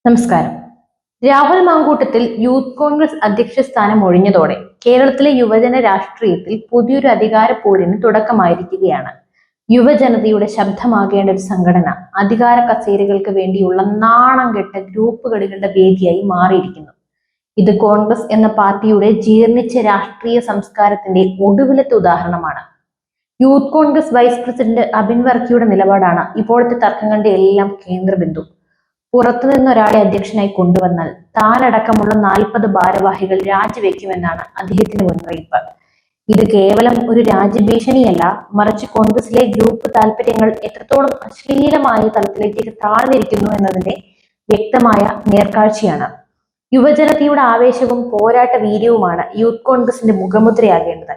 നമസ്കാരം. രാഹുൽ മാങ്കൂട്ടത്തിൽ യൂത്ത് കോൺഗ്രസ് അധ്യക്ഷ സ്ഥാനം ഒഴിഞ്ഞതോടെ കേരളത്തിലെ യുവജന രാഷ്ട്രീയത്തിൽ പുതിയൊരു അധികാര പോരിന് തുടക്കമായിരിക്കുകയാണ്. യുവജനതയുടെ ശബ്ദമാകേണ്ട ഒരു സംഘടന അധികാര കസേരകൾക്ക് വേണ്ടിയുള്ള നാണം കെട്ട ഗ്രൂപ്പ് കളികളുടെ വേദിയായി മാറിയിരിക്കുന്നു. ഇത് കോൺഗ്രസ് എന്ന പാർട്ടിയുടെ ജീർണിച്ച രാഷ്ട്രീയ സംസ്കാരത്തിന്റെ ഒടുവിലത്തെ ഉദാഹരണമാണ്. യൂത്ത് കോൺഗ്രസ് വൈസ് പ്രസിഡന്റ് അബിൻ വർക്കിയുടെ നിലപാടാണ് ഇപ്പോഴത്തെ തർക്കങ്ങളുടെ എല്ലാം കേന്ദ്രബിന്ദു. പുറത്തുനിന്നൊരാളെ അധ്യക്ഷനായി കൊണ്ടുവന്നാൽ താനടക്കമുള്ള 40 ഭാരവാഹികൾ രാജിവെക്കുമെന്നാണ് അദ്ദേഹത്തിന്റെ മുന്നറിയിപ്പ്. ഇത് കേവലം ഒരു രാജ്യഭീഷണിയല്ല, മറിച്ച് കോൺഗ്രസിലെ ഗ്രൂപ്പ് താല്പര്യങ്ങൾ എത്രത്തോളം അശ്ലീലമായ തലത്തിലേക്ക് താഴ്ന്നിരിക്കുന്നു എന്നതിന്റെ വ്യക്തമായ നേർക്കാഴ്ചയാണ്. യുവജനതയുടെ ആവേശവും പോരാട്ട വീര്യവുമാണ് യൂത്ത് കോൺഗ്രസിന്റെ മുഖമുദ്രയാകേണ്ടത്.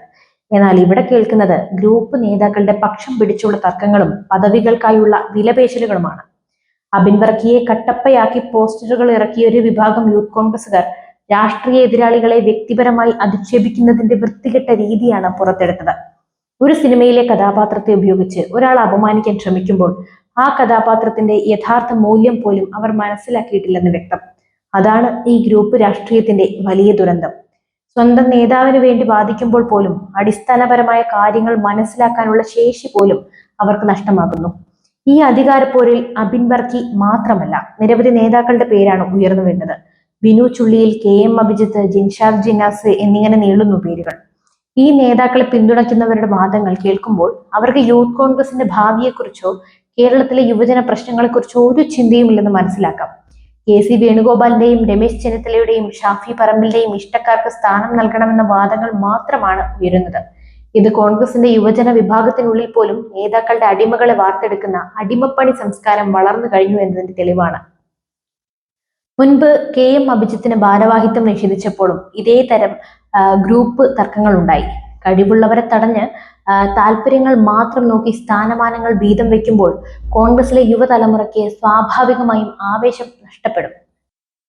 എന്നാൽ ഇവിടെ കേൾക്കുന്നത് ഗ്രൂപ്പ് നേതാക്കളുടെ പക്ഷം പിടിച്ചുള്ള തർക്കങ്ങളും പദവികൾക്കായുള്ള വിലപേശലുകളുമാണ്. അബിൻ വർക്കിയെ കട്ടപ്പയാക്കി പോസ്റ്ററുകൾ ഇറക്കിയ ഒരു വിഭാഗം യൂത്ത് കോൺഗ്രസുകാർ രാഷ്ട്രീയ എതിരാളികളെ വ്യക്തിപരമായി അധിക്ഷേപിക്കുന്നതിന്റെ വൃത്തികെട്ട രീതിയാണ് പുറത്തെടുത്തത്. ഒരു സിനിമയിലെ കഥാപാത്രത്തെ ഉപയോഗിച്ച് ഒരാൾ അപമാനിക്കാൻ ശ്രമിക്കുമ്പോൾ ആ കഥാപാത്രത്തിന്റെ യഥാർത്ഥ മൂല്യം പോലും അവർ മനസ്സിലാക്കിയിട്ടില്ലെന്ന് വ്യക്തം. അതാണ് ഈ ഗ്രൂപ്പ് രാഷ്ട്രീയത്തിന്റെ വലിയ ദുരന്തം. സ്വന്തം നേതാവിന് വേണ്ടി വാദിക്കുമ്പോൾ പോലും അടിസ്ഥാനപരമായ കാര്യങ്ങൾ മനസ്സിലാക്കാനുള്ള ശേഷി പോലും അവർക്ക് നഷ്ടമാകുന്നു. ഈ അധികാരപ്പോരിൽ അബിൻ വർക്കി മാത്രമല്ല, നിരവധി നേതാക്കളുടെ പേരാണ് ഉയർന്നു വരുന്നത്. ബിനു ചുള്ളിയിൽ, KM അഭിജിത്ത്, ജിൻഷാദ് ജിന്നാസ് എന്നിങ്ങനെ നീളുന്നു പേരുകൾ. ഈ നേതാക്കളെ പിന്തുണയ്ക്കുന്നവരുടെ വാദങ്ങൾ കേൾക്കുമ്പോൾ അവർക്ക് യൂത്ത് കോൺഗ്രസിന്റെ ഭാവിയെക്കുറിച്ചോ കേരളത്തിലെ യുവജന പ്രശ്നങ്ങളെക്കുറിച്ചോ ഒരു ചിന്തയുമില്ലെന്ന് മനസ്സിലാക്കാം. KC വേണുഗോപാലിന്റെയും രമേശ് ചെന്നിത്തലയുടെയും ഷാഫി പറമ്പിലിന്റെയും ഇഷ്ടക്കാർക്ക് സ്ഥാനം നൽകണമെന്ന വാദങ്ങൾ മാത്രമാണ് ഉയരുന്നത്. ഇത് കോൺഗ്രസിന്റെ യുവജന വിഭാഗത്തിനുള്ളിൽ പോലും നേതാക്കളുടെ അടിമകളെ വാർത്തെടുക്കുന്ന അടിമപ്പണി സംസ്കാരം വളർന്നു കഴിഞ്ഞു എന്നതിന്റെ തെളിവാണ്. മുൻപ് KM അഭിജിത്തിന് ഭാരവാഹിത്വം നിഷേധിച്ചപ്പോഴും ഇതേ തരം ഗ്രൂപ്പ് തർക്കങ്ങൾ ഉണ്ടായി. കഴിവുള്ളവരെ തടഞ്ഞ് താല്പര്യങ്ങൾ മാത്രം നോക്കി സ്ഥാനമാനങ്ങൾ വീതം വെക്കുമ്പോൾ കോൺഗ്രസിലെ യുവതലമുറയ്ക്ക് സ്വാഭാവികമായും ആവേശം നഷ്ടപ്പെടും.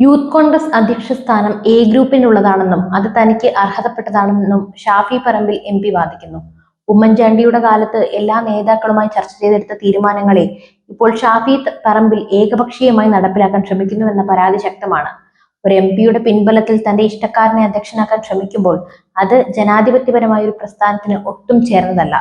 യൂത്ത് കോൺഗ്രസ് അധ്യക്ഷ സ്ഥാനം A ഗ്രൂപ്പിനുള്ളതാണെന്നും അത് തനിക്ക് അർഹതപ്പെട്ടതാണെന്നും ഷാഫി പറമ്പിൽ MP വാദിക്കുന്നു. ഉമ്മൻചാണ്ടിയുടെ കാലത്ത് എല്ലാ നേതാക്കളുമായി ചർച്ച ചെയ്തെടുത്ത തീരുമാനങ്ങളെ ഇപ്പോൾ ഷാഫി പറമ്പിൽ ഏകപക്ഷീയമായി നടപ്പിലാക്കാൻ ശ്രമിക്കുന്നുവെന്ന പരാതി ശക്തമാണ്. ഒരു MP പിൻബലത്തിൽ തന്റെ ഇഷ്ടക്കാരനെ അധ്യക്ഷനാക്കാൻ ശ്രമിക്കുമ്പോൾ അത് ജനാധിപത്യപരമായ ഒരു പ്രസ്ഥാനത്തിന് ഒട്ടും ചേർന്നതല്ല.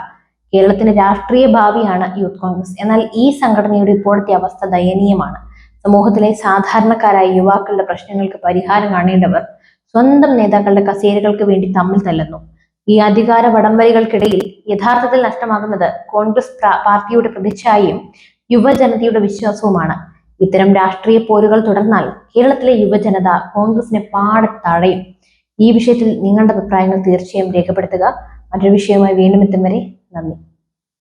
കേരളത്തിന്റെ രാഷ്ട്രീയ ഭാവിയാണ് യൂത്ത് കോൺഗ്രസ്. എന്നാൽ ഈ സംഘടനയുടെ ഇപ്പോഴത്തെ അവസ്ഥ ദയനീയമാണ്. സമൂഹത്തിലെ സാധാരണക്കാരായ യുവാക്കളുടെ പ്രശ്നങ്ങൾക്ക് പരിഹാരം കാണേണ്ടവർ സ്വന്തം നേതാക്കളുടെ കസേരകൾക്ക് വേണ്ടി തമ്മിൽ തല്ലുന്നു. ഈ അധികാര വടംവലികൾക്കിടയിൽ യഥാർത്ഥത്തിൽ നഷ്ടമാകുന്നത് കോൺഗ്രസ് പാർട്ടിയുടെ പ്രതിച്ഛായയും യുവജനതയുടെ വിശ്വാസവുമാണ്. ഇത്തരം രാഷ്ട്രീയ പോരുകൾ തുടർന്നാൽ കേരളത്തിലെ യുവജനത കോൺഗ്രസിനെ പാടെ തഴയും. ഈ വിഷയത്തിൽ നിങ്ങളുടെ അഭിപ്രായങ്ങൾ തീർച്ചയായും രേഖപ്പെടുത്തുക. മറ്റൊരു വിഷയവുമായി വീണ്ടും എത്തും വരെ നന്ദി.